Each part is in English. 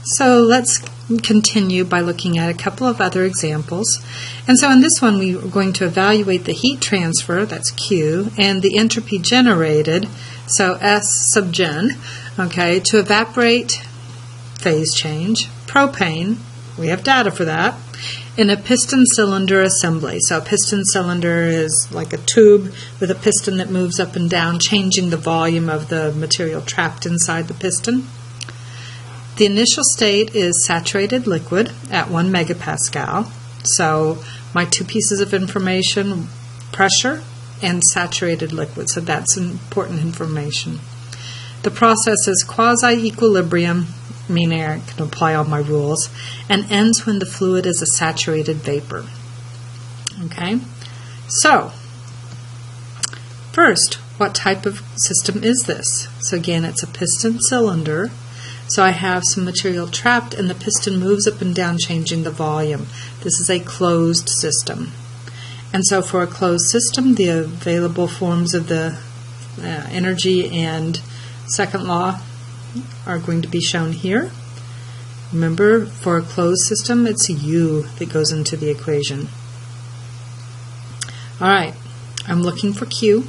So let's continue by looking at a couple of other examples. And so in this one, we are going to evaluate the heat transfer, that's Q, and the entropy generated, so S sub gen, okay, to evaporate phase change, propane, we have data for that, in a piston cylinder assembly. So a piston cylinder is like a tube with a piston that moves up and down, changing the volume of the material trapped inside the piston. The initial state is saturated liquid at 1 megapascal. So my two pieces of information, pressure and saturated liquid. So that's important information. The process is quasi-equilibrium, meaning I can apply all my rules, and ends when the fluid is a saturated vapor. Okay? So, first, what type of system is this? So again, it's a piston cylinder. So I have some material trapped and the piston moves up and down, changing the volume. This is a closed system. And so for a closed system, the available forms of the energy and second law are going to be shown here. Remember, for a closed system, it's U that goes into the equation. All right, I'm looking for Q.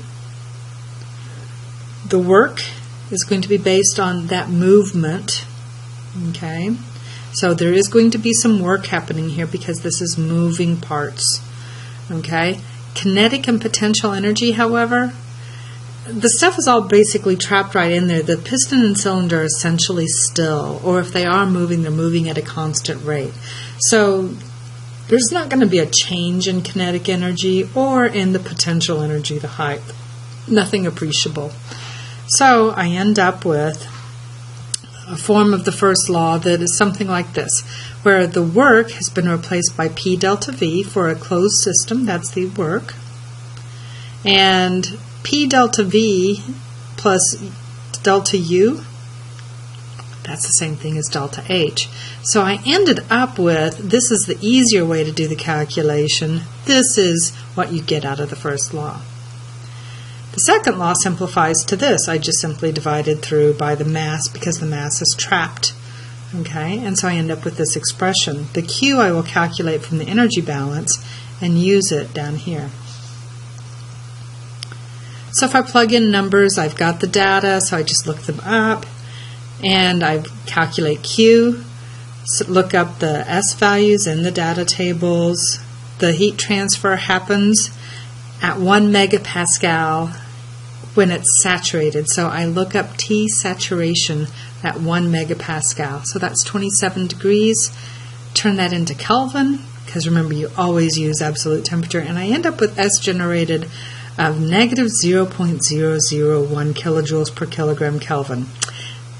The work is going to be based on that movement, okay? So there is going to be some work happening here because this is moving parts, okay? Kinetic and potential energy, however, the stuff is all basically trapped right in there. The piston and cylinder are essentially still, or if they are moving, they're moving at a constant rate. So there's not going to be a change in kinetic energy or in the potential energy, the height. Nothing appreciable. So I end up with a form of the first law that is something like this, where the work has been replaced by P delta V for a closed system, that's the work, and P delta V plus delta U, that's the same thing as delta H. So I ended up with, this is the easier way to do the calculation, this is what you get out of the first law. The second law simplifies to this. I just simply divided through by the mass because the mass is trapped. Okay, and so I end up with this expression. The Q I will calculate from the energy balance and use it down here. So if I plug in numbers, I've got the data, so I just look them up and I calculate Q, so look up the S values in the data tables. The heat transfer happens at 1 megapascal when it's saturated. So I look up T saturation at 1 megapascal. So that's 27 degrees. Turn that into Kelvin, because remember you always use absolute temperature, and I end up with S generated of negative 0.001 kilojoules per kilogram Kelvin.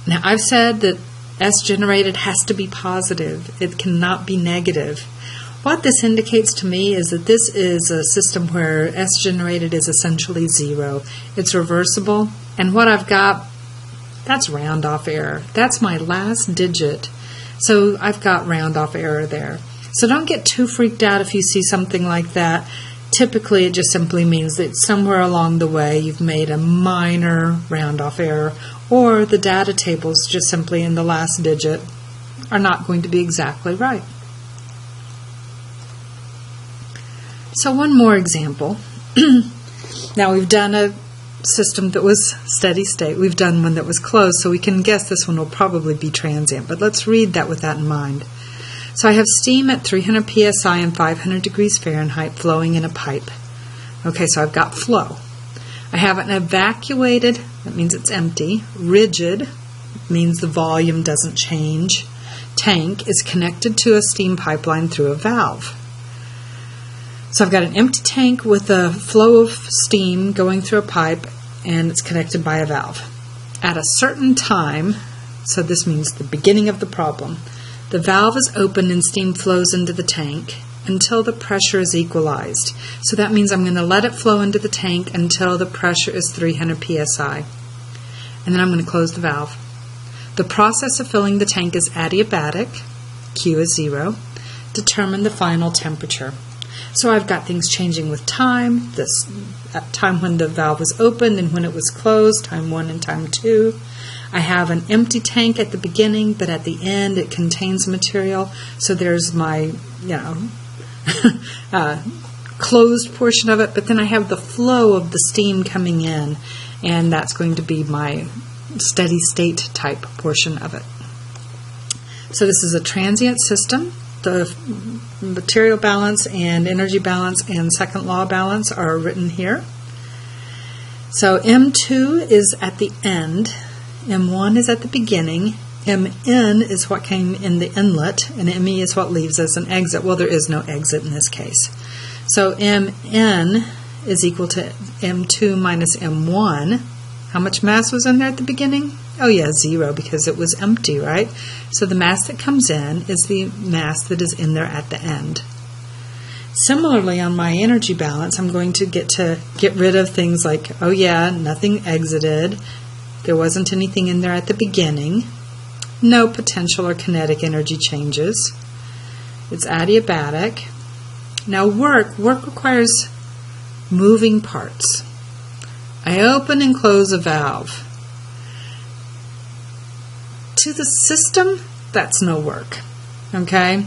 Now I've said that S generated has to be positive. It cannot be negative. What this indicates to me is that this is a system where S generated is essentially 0. It's reversible, and what I've got, that's round off error. That's my last digit, so I've got round off error there. So don't get too freaked out if you see something like that. Typically it just simply means that somewhere along the way you've made a minor round off error, or the data tables just simply in the last digit are not going to be exactly right. So one more example. Now we've done a system that was steady state. We've done one that was closed, so we can guess this one will probably be transient. But let's read that with that in mind. So I have steam at 300 psi and 500 degrees Fahrenheit flowing in a pipe. Okay, so I've got flow. I have an evacuated, that means it's empty, rigid, means the volume doesn't change, tank is connected to a steam pipeline through a valve. So I've got an empty tank with a flow of steam going through a pipe, and it's connected by a valve. At a certain time, so this means the beginning of the problem, the valve is opened and steam flows into the tank until the pressure is equalized. So that means I'm going to let it flow into the tank until the pressure is 300 psi. And then I'm going to close the valve. The process of filling the tank is adiabatic, Q is 0. Determine the final temperature. So I've got things changing with time, this time when the valve was opened and when it was closed, time 1 and time 2. I have an empty tank at the beginning, but at the end it contains material. So there's my, closed portion of it, but then I have the flow of the steam coming in, and that's going to be my steady state type portion of it. So this is a transient system. The material balance and energy balance and second law balance are written here. So M2 is at the end, M1 is at the beginning, Mn is what came in the inlet, and Me is what leaves as an exit. Well, there is no exit in this case. So Mn is equal to M2 minus M1. How much mass was in there at the beginning? Oh yeah, 0, because it was empty, right? So the mass that comes in is the mass that is in there at the end. Similarly, on my energy balance, I'm going to get rid of things like, oh yeah, nothing exited. There wasn't anything in there at the beginning. No potential or kinetic energy changes. It's adiabatic. Now work requires moving parts. I open and close a valve. To the system, that's no work. Okay?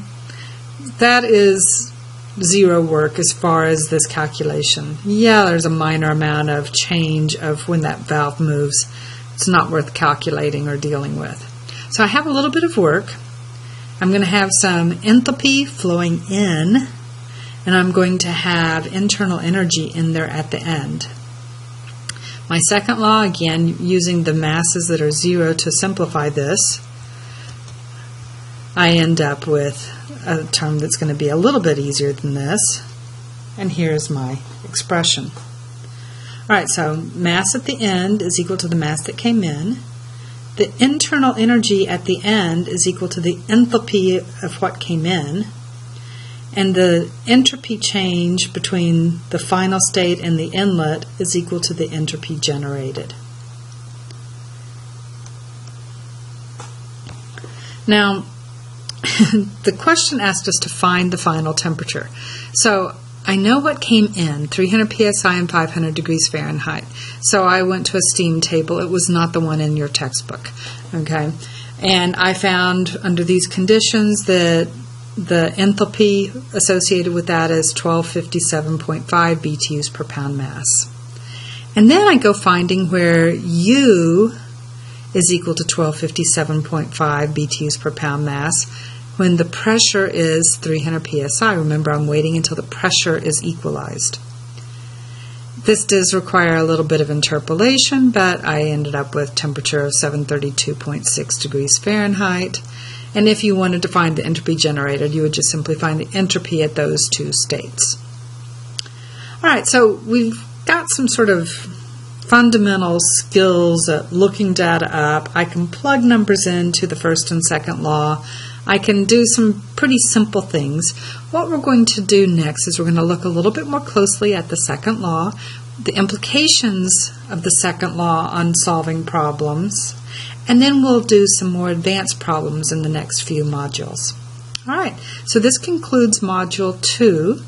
That is 0 work as far as this calculation. Yeah, there's a minor amount of change of when that valve moves. It's not worth calculating or dealing with. So I have a little bit of work. I'm going to have some enthalpy flowing in, and I'm going to have internal energy in there at the end. My second law, again, using the masses that are 0 to simplify this, I end up with a term that's going to be a little bit easier than this. And here's my expression. All right, so mass at the end is equal to the mass that came in. The internal energy at the end is equal to the enthalpy of what came in. And the entropy change between the final state and the inlet is equal to the entropy generated. Now, the question asked us to find the final temperature. So I know what came in, 300 psi and 500 degrees Fahrenheit. So I went to a steam table. It was not the one in your textbook. Okay? And I found under these conditions that the enthalpy associated with that is 1257.5 BTUs per pound mass. And then I go finding where U is equal to 1257.5 BTUs per pound mass when the pressure is 300 psi. Remember, I'm waiting until the pressure is equalized. This does require a little bit of interpolation, but I ended up with temperature of 732.6 degrees Fahrenheit. And if you wanted to find the entropy generated, you would just simply find the entropy at those two states. All right, so we've got some sort of fundamental skills at looking data up. I can plug numbers into the first and second law. I can do some pretty simple things. What we're going to do next is we're going to look a little bit more closely at the second law, the implications of the second law on solving problems, and then we'll do some more advanced problems in the next few modules. All right, so this concludes Module 2.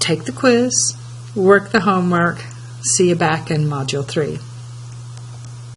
Take the quiz, work the homework. See you back in Module 3.